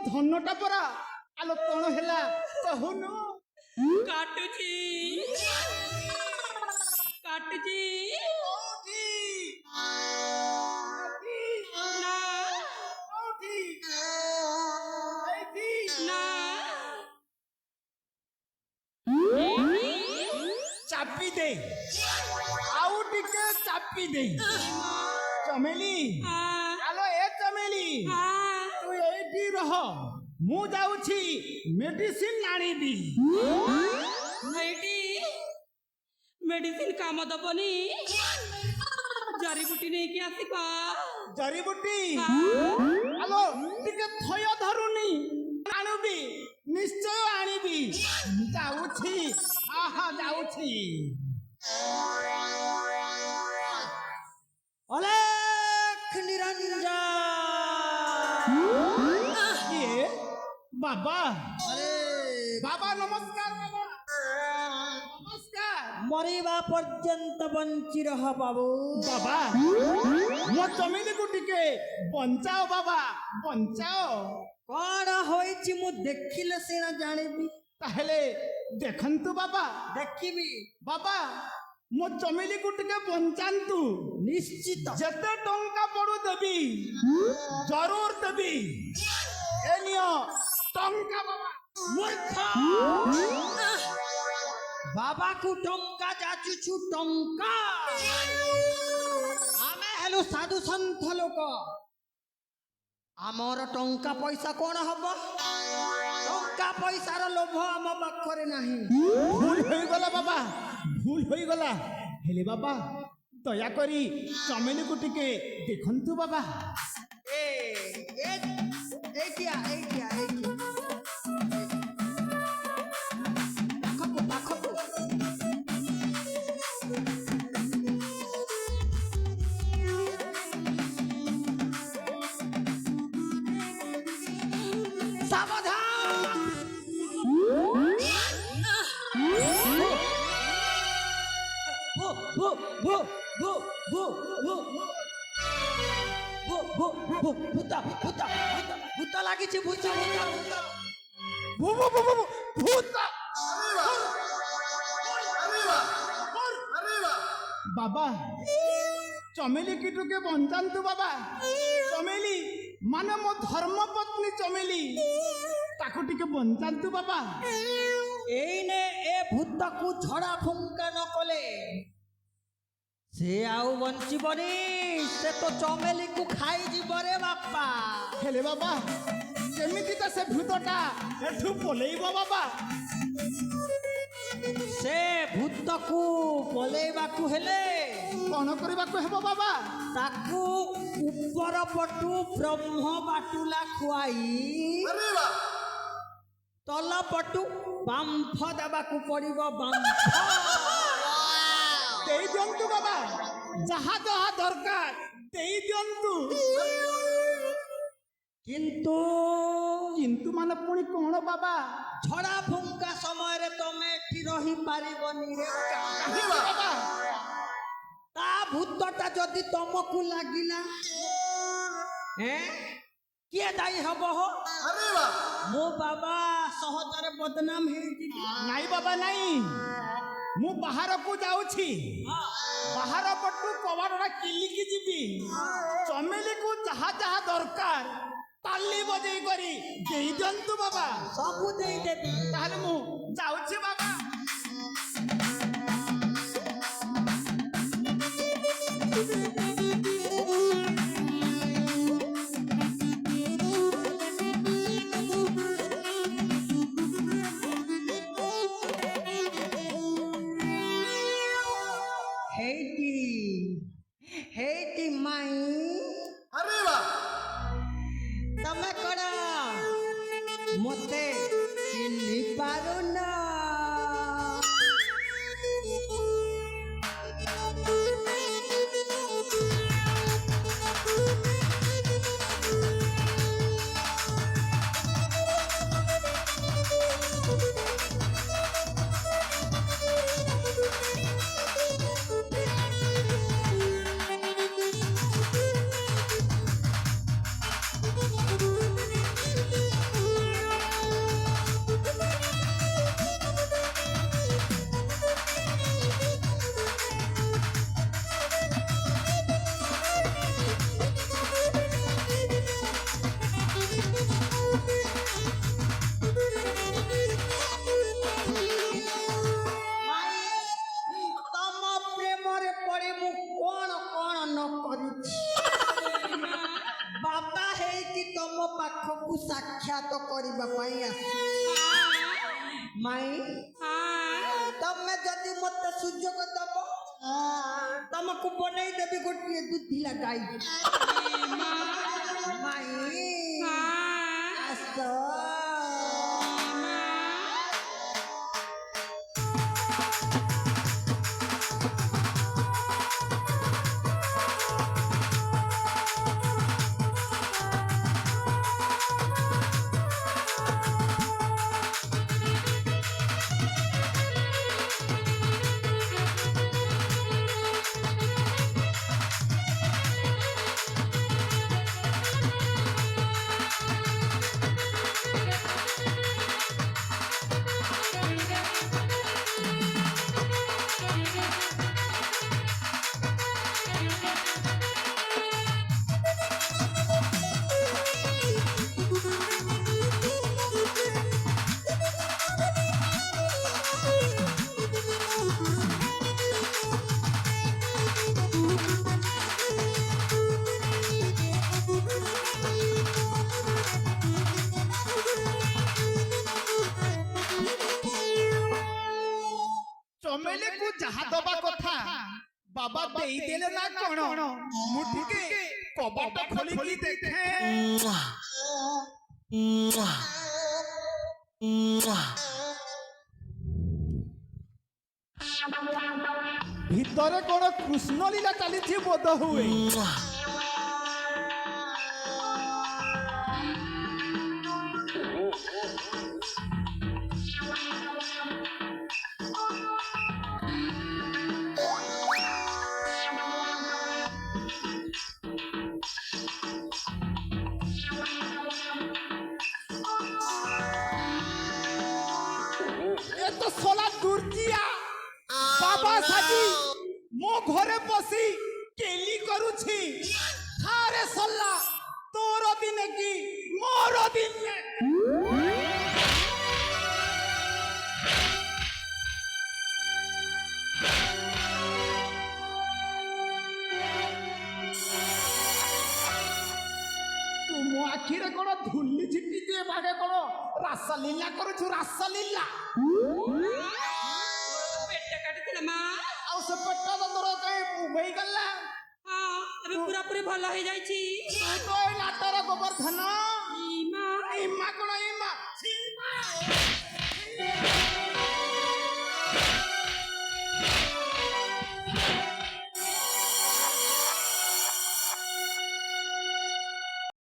ଧନଟା ପରା ଆଲୋ କଣ ହେଲା କହୁନୁ କାଟୁଛି କାଟୁଛି ନା ନା ଚାପି ଦେ ଆଉ ଟିକେ ଚାପି ଦେ ଚମେଲି ଆଲୋ ଏ ଚମେଲି ତୁ ଏଇଠି ରହ ମୁଁ ଯାଉଛି ମେଡିସିନ ଆଣିବି ଏଇଠି ମେଡିସିନ କାମ ଦବନି ଜରିବୁଟି ନେଇକି ଆସିବା ଜରିବୁଟି ଆଲୋ ଟିକେ ଥୟ ଧରୁନି ଆଣିବି ନିଶ୍ଚୟ ଆଣିବି ଯାଉଛି ଯାଉଛି ଅଲେଖ ନିରଞ୍ଜନ କିଏ ବାବା ଆରେ ବାବା ନମସ୍କାର ବାବା ନମସ୍କାର ମରିବା ପର୍ଯ୍ୟନ୍ତ ବଞ୍ଚି ରହ ବାବୁ ବାବା ମୋ ଚମେଲିକୁ ଟିକେ ବଞ୍ଚାଅ ବାବା ବଞ୍ଚାଅ କଣ ହୋଇଛି ମୁଁ ଦେଖିଲେ ସିନା ଜାଣିବି ତାହେଲେ ଦେଖନ୍ତୁ ବାବା ଦେଖିବି ବାବା ମୋ ଚମେଲିକୁ ଟିକେ ବଞ୍ଚାନ୍ତୁ ନିଶ୍ଚିତ ଯେତେ ଟଙ୍କା ପଡୁ ଦେବି ଜରୁର ଦେବି ଏ ନିଅ ଟଙ୍କା ବାବା ମୂର୍ଖ ବାବାକୁ ଟଙ୍କା ଯାଚୁଛୁ ଟଙ୍କା ଆମେ ହେଲୁ ସାଧୁ ସନ୍ଥ ଲୋକ ଆମର ଟଙ୍କା ପଇସା କଣ ହବ ଟଙ୍କା ପଇସାର ଲୋଭ ଆମ ପାଖରେ ନାହିଁ ଭୁଲ ହୋଇଗଲା ବାବା ଭୁଲ ହୋଇଗଲା ହେଲେ ବାବା ଦୟାକରି ଚମେଲିକୁ ଟିକେ ଦେଖନ୍ତୁ ବାବା ଏଇଠିଆ ପାଖକୁ ଭୂତ ଲାଗିଛି ଭୂତ ବାବା ଚମେଲି କି ଟିକେ ବଞ୍ଚାନ୍ତୁ ବାବା ଚମେଲି ମାନେ ମୋ ଧର୍ମ ପତ୍ନୀ ଚମେଲି ତାକୁ ଟିକେ ବଞ୍ଚାନ୍ତୁ ବାବା ଏଇନେ ଏ ଭୂତକୁ ଝଡ଼ା ଫୁଙ୍କା ନ କଲେ ସେ ଆଉ ବଞ୍ଚିବନି ସେ ତ ଚମେଲିକୁ ଖାଇଯିବ ରେ ବାପା ହେଲେ ବାବା କେମିତିକା ସେ ଭୂତଟା ଏଠୁ ପଲେଇବ ବାବା ସେ ଭୂତକୁ ପଲେଇବାକୁ ହେଲେ କଣ କରିବାକୁ ହେବ ବାବା ତାକୁ ଉପର ପଟୁ ବ୍ରହ୍ମ ବାଟୁଲା ଖୁଆଇ ତଲ ପଟୁ ବାମ୍ଫ ଦେବାକୁ ପଡ଼ିବ ବାମ୍ଫ ଦେଇ ଦିଅନ୍ତୁ ବାବା ଯାହା ଯାହା ଦରକାର ଦେଇ ଦିଅନ୍ତୁ କିନ୍ତୁ ମାନେ ପୁଣି କଣ ବାବା ଝଡ଼ା ଫୁଙ୍କା ସମୟରେ ତମେ ଏଠି ରହିପାରିବନି ରେ ବାବା ତା ଭୂତଟା ଯଦି ତମକୁ ଲାଗିଲା କିଏ ଦାୟୀ ହବ ହୋ ମୋ ବାବା ସହଜରେ ବଦନାମ ହେଇଯିବି ନାଇଁ ବାବା ନାଇଁ ମୁଁ ବାହାରକୁ ଯାଉଛି ବାହାର ପଟୁ କବାଟଟା କିଲିକି ଯିବି ଚମେଲିକୁ ଯାହା ଯାହା ଦରକାର ତାଲି ବଜେଇ କରି ଦେଇ ଦିଅନ୍ତୁ ବାବା ସବୁ ଦେଇଦେବି ତାହେଲେ ମୁଁ ଯାଉଛି ବାବା ହେଇଟି ମାଇ ତମେ କଣ ମତେ ଚିହ୍ନି ପାରୁନ ତମ ପାଖକୁ ସାକ୍ଷାତ କରିବା ପାଇଁ ଆସିଛି। ମାଇଁ ତମେ ଯଦି ମତେ ସୁଯୋଗ ଦବ ତମକୁ ବନେଇ ଦେବି ଗୋଟିଏ ଦୁଧିଲା ଗାଈ। ମାଇଁ ଆସ। ଚମେଲିକୁ ଯାହା ଦବା କଥା ବାବା ଦେଇଦେଲେ ନା କଣ? ମୁଁ ଟିକେ କବାଟ ଖୋଲିକି ଦେଖେ। ଭିତରେ କଣ କୃଷ୍ଣ ଲୀଳା ଚାଲିଛି ବୋଧ ହୁଏ। बाबा साजी मो घरे पसी केली करूछि। थारे सल्ला तोर दिन की मोर दिन। तुम आखिरे कोन धुल्ली छिटी दे बागे कोन रासलीला करूछु। रासलीला से पेटा तोर कहीं मुंबई गला। हाँ अबे पूरा पूरी भल हो जाइछि। तो नाटर